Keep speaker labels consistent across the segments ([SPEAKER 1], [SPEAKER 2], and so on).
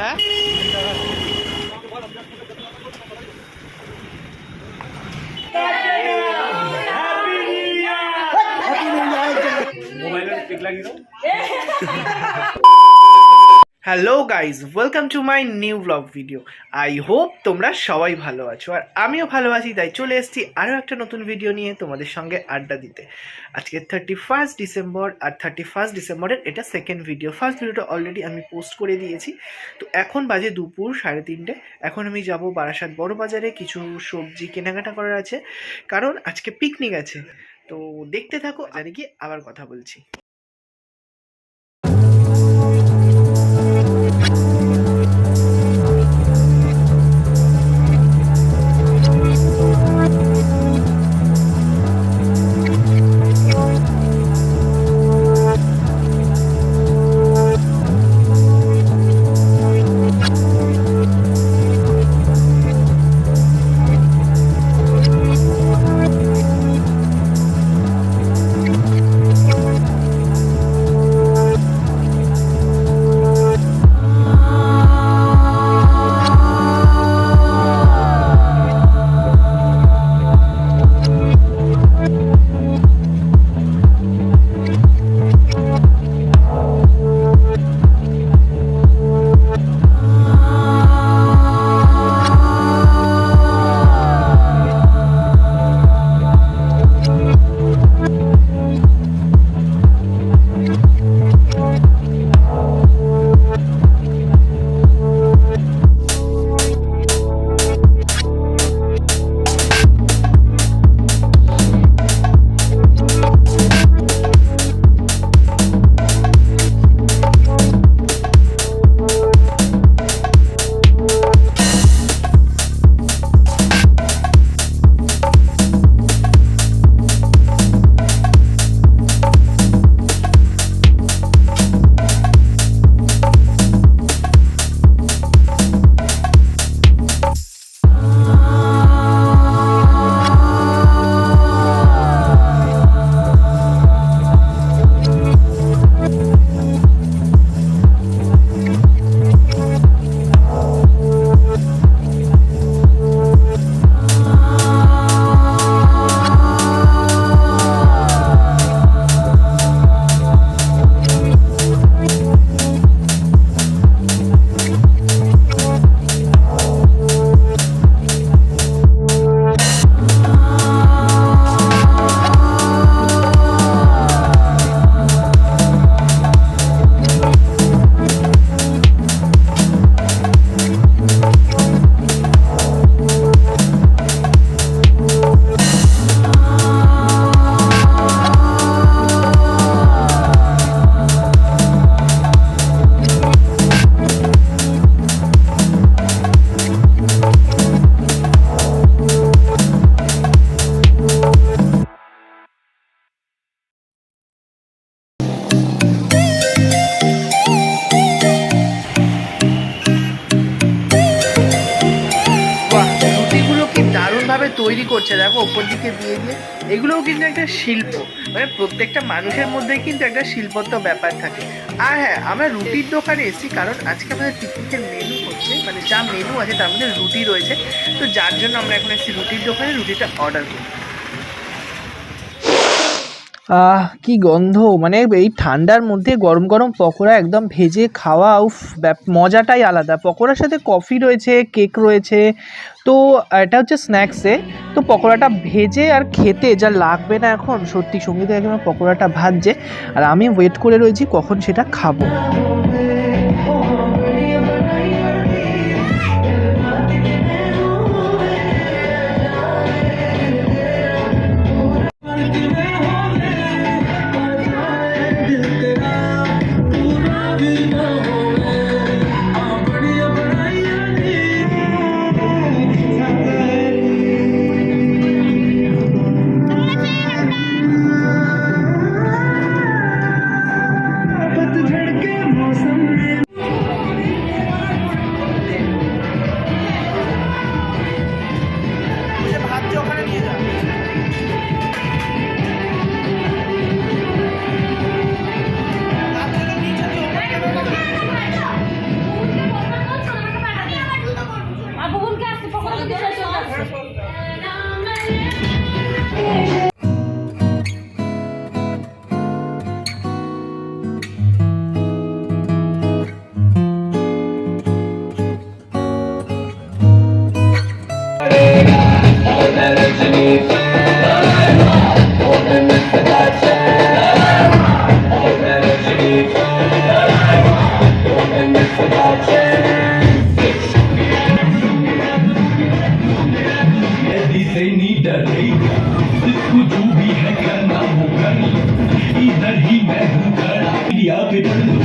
[SPEAKER 1] হ্যাঁ hello guys, welcome to my new blog video. I hope তোমরা সবাই ভালো আছো, আর আমিও ভালো আছি। তাই চলে এসেছি আরও একটা নতুন ভিডিও নিয়ে তোমাদের সঙ্গে আড্ডা দিতে। আজকে 31 ডিসেম্বর, আর 31 ডিসেম্বরের এটা সেকেন্ড ভিডিও। ফার্স্ট ভিডিওটা অলরেডি আমি পোস্ট করে দিয়েছি। তো এখন বাজে দুপুর 3:30। এখন আমি যাব বারাসাত বড় বাজারে, কিছু সবজি কেনাকাটা করার আছে, কারণ আজকে পিকনিক আছে। তো দেখতে থাকো, আর গিয়ে আবার কথা বলছি। তৈরি করছে, দেখো ওপর দিকে দিয়ে দিয়ে। এগুলোও কিন্তু একটা শিল্প, মানে প্রত্যেকটা মানুষের মধ্যে কিন্তু একটা শিল্পত্ব ব্যাপার থাকে। আর হ্যাঁ, আমরা রুটির দোকানে এসেছি, কারণ আজকে আমাদের পিকনিকের মেনু হচ্ছে, মানে যা মেনু আছে তার মধ্যে রুটি রয়েছে। তো যার জন্য আমরা এখন এসেছি রুটির দোকানে, রুটিটা অর্ডার করি। কি গন্ধ! মানে এই ঠান্ডার মধ্যে গরম গরম পকোড়া একদম ভেজে খাওয়া, উফ, মজাটাই আলাদা। পকোড়ার সাথে কফি রয়েছে, কেক রয়েছে। তো এটা হচ্ছে স্ন্যাক্সে। তো পকোড়াটা ভেজে আর খেতে যা লাগবে না এখন, সত্যি। সঙ্গীতে একদম পকোড়াটা ভাজছে, আর আমি ওয়েট করে রয়েছি কখন সেটা খাবো।
[SPEAKER 2] से नहीं डरेगा, जिसको जो भी है करना वो कर लो, इधर ही मैं हूँ खड़ा, इंडिया पे डर लो।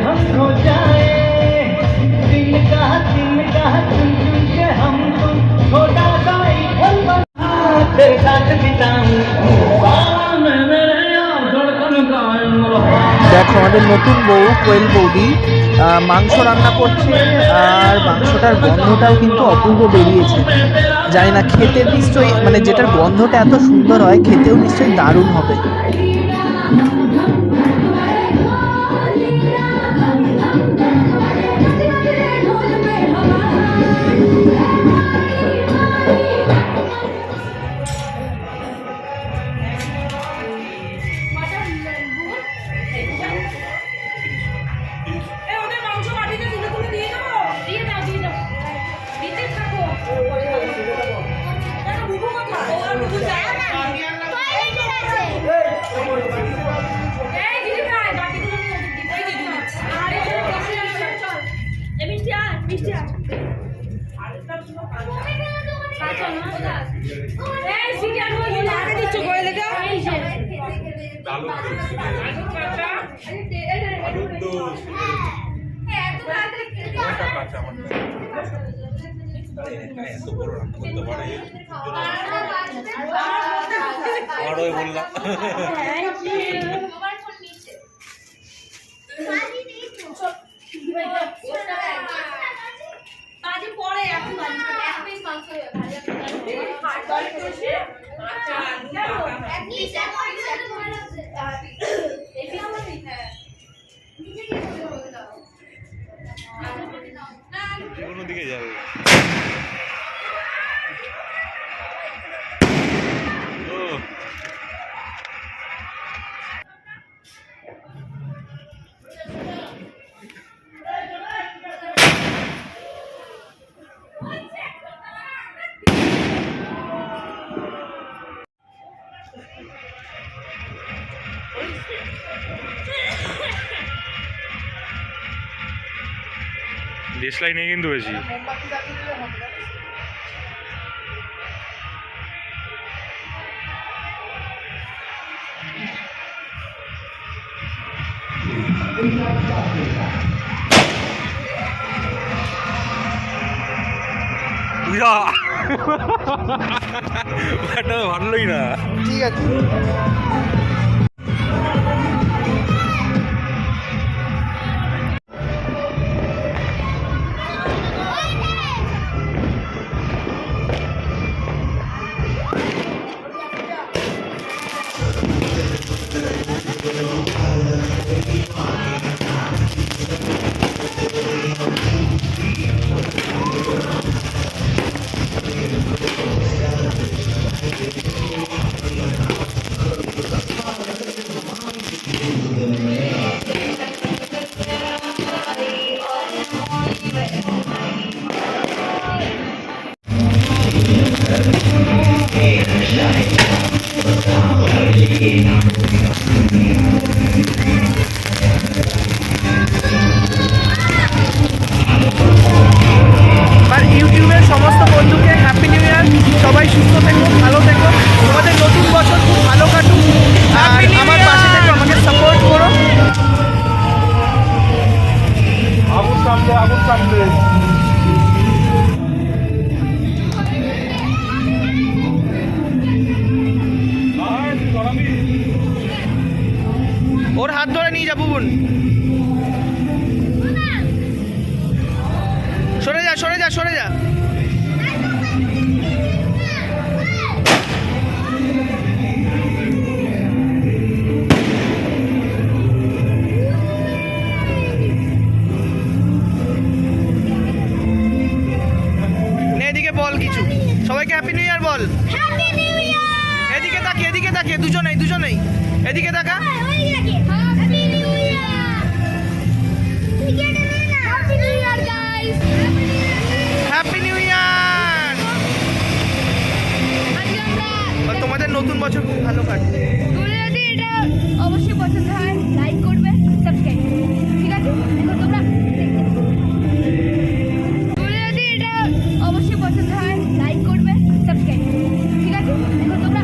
[SPEAKER 2] हम खो जाए दिन का चुन चुन के हम तुम छोटा सा तेरे साथ बिताऊं
[SPEAKER 1] দেখো আমাদের নতুন বউ কোয়েল বৌদি মাংস রান্না করছে, আর মাংসটার গন্ধটাও কিন্তু অপূর্ব বেরিয়েছে। জানি না খেতে নিশ্চয়ই মানে যেটার গন্ধটা এত সুন্দর হয় খেতেও নিশ্চয়ই দারুণ হবে।
[SPEAKER 3] দিকে যাবে দেশ লাইনে কিন্তু বেশি ভালোই না।
[SPEAKER 1] ঠিক আছে দেখুন। সরে যা সরে যা সরে যা। এদিকে বল কিছু, সবাইকে হ্যাপি নিউ ইয়ার বল। এদিকে তাকিয়ে দুজনেই এদিকে তাকা। Happy new year. তোমাদের নতুন বছর খুব ভালো কাটবে।
[SPEAKER 4] যদি এটা অবশ্যই পছন্দ হয় লাইক করবে, সাবস্ক্রাইব করবে, ঠিক আছে? এখন তোমরা যদি এটা অবশ্যই পছন্দ হয় লাইক করবে, সাবস্ক্রাইব করবে, ঠিক আছে? এখন তোমরা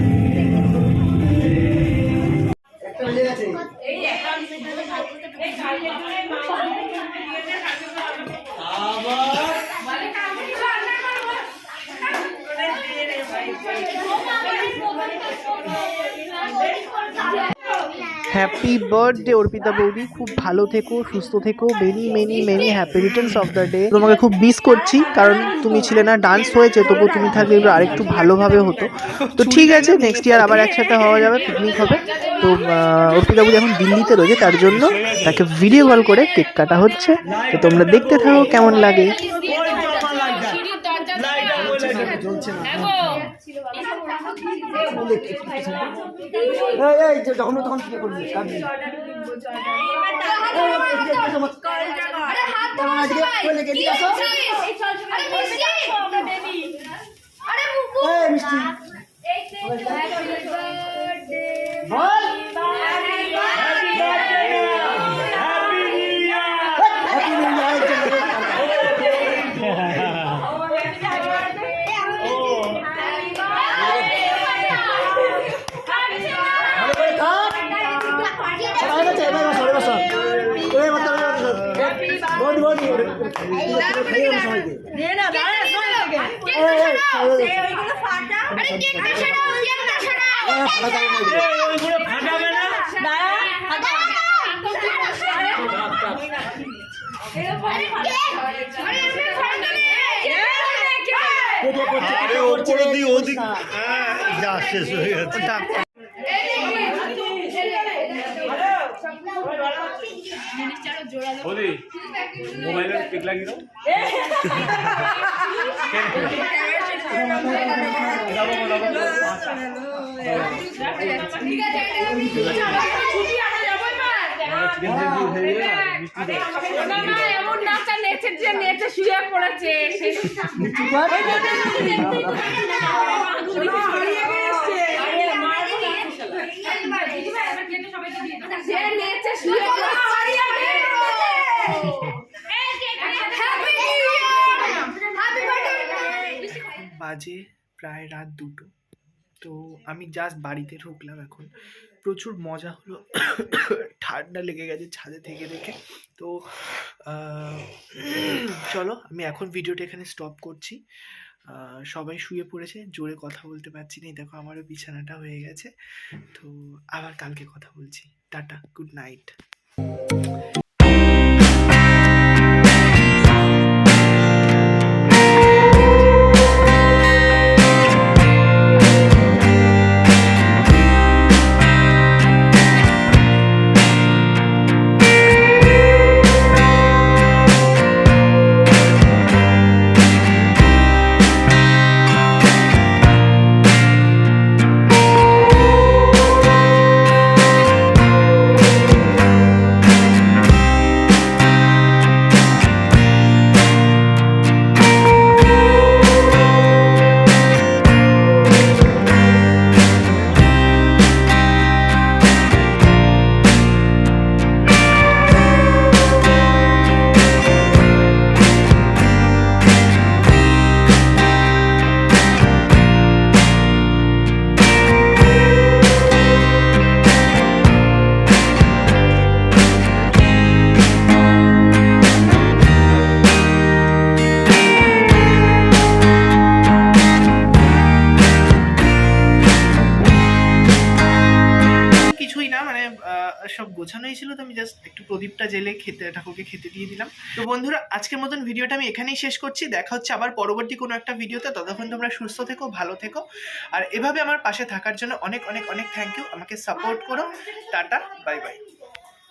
[SPEAKER 1] হ্যাপি বার্থডে অর্পিতা বৌদি, খুব ভালো থেকো, সুস্থ থেকো, many many many happy Returns of the day. তোমাকে খুব মিস করছি, কারণ তুমি ছিলে না, ডান্স হয়েছে, তবু তুমি থাকলে এগুলো আরেকটু ভালোভাবে হতো। তো ঠিক আছে, নেক্সট ইয়ার আবার একসাথে হওয়া যাবে, পিকনিক হবে। তো অর্পিতা বৌদি এখন দিল্লিতে রয়েছে, তার জন্য তাকে ভিডিও কল করে কেক কাটা হচ্ছে। তো তোমরা দেখতে থাকো কেমন লাগে।
[SPEAKER 2] যখন তখন কি করবি শেষ হয়ে গেছে।
[SPEAKER 3] মোবাইলে টিক লাগিয়ে দাও।
[SPEAKER 4] এমন নাচা নেচে যে নেচে শুয়ে পড়েছে
[SPEAKER 1] বাজে প্রায় রাত 2টো। তো আমি জাস্ট বাড়িতে ঢুকলাম এখন। প্রচুর মজা হলো, ঠান্ডা লেগে গেছে ছাদে থেকে দেখে। তো চলো আমি এখন ভিডিওটা এখানে স্টপ করছি। সবাই শুয়ে পড়েছে, জোরে কথা বলতে পারছি না, দেখো আমারও বিছানাটা হয়ে গেছে। তো আবার কালকে কথা বলছি। Tata, good night. প্রদীপটা জেলে ঠাকুরকে খেতে দিয়ে দিলাম। তো বন্ধুরা, আজকের মতন ভিডিওটা আমি এখানেই শেষ করছি। দেখা হচ্ছে আবার পরবর্তী কোনো একটা ভিডিওতে। ততক্ষণ তোমরা সুস্থ থেকো, ভালো থেকো, আর এভাবে আমার পাশে থাকার জন্য অনেক অনেক অনেক থ্যাংক ইউ। আমাকে সাপোর্ট করো। Tata, bye bye.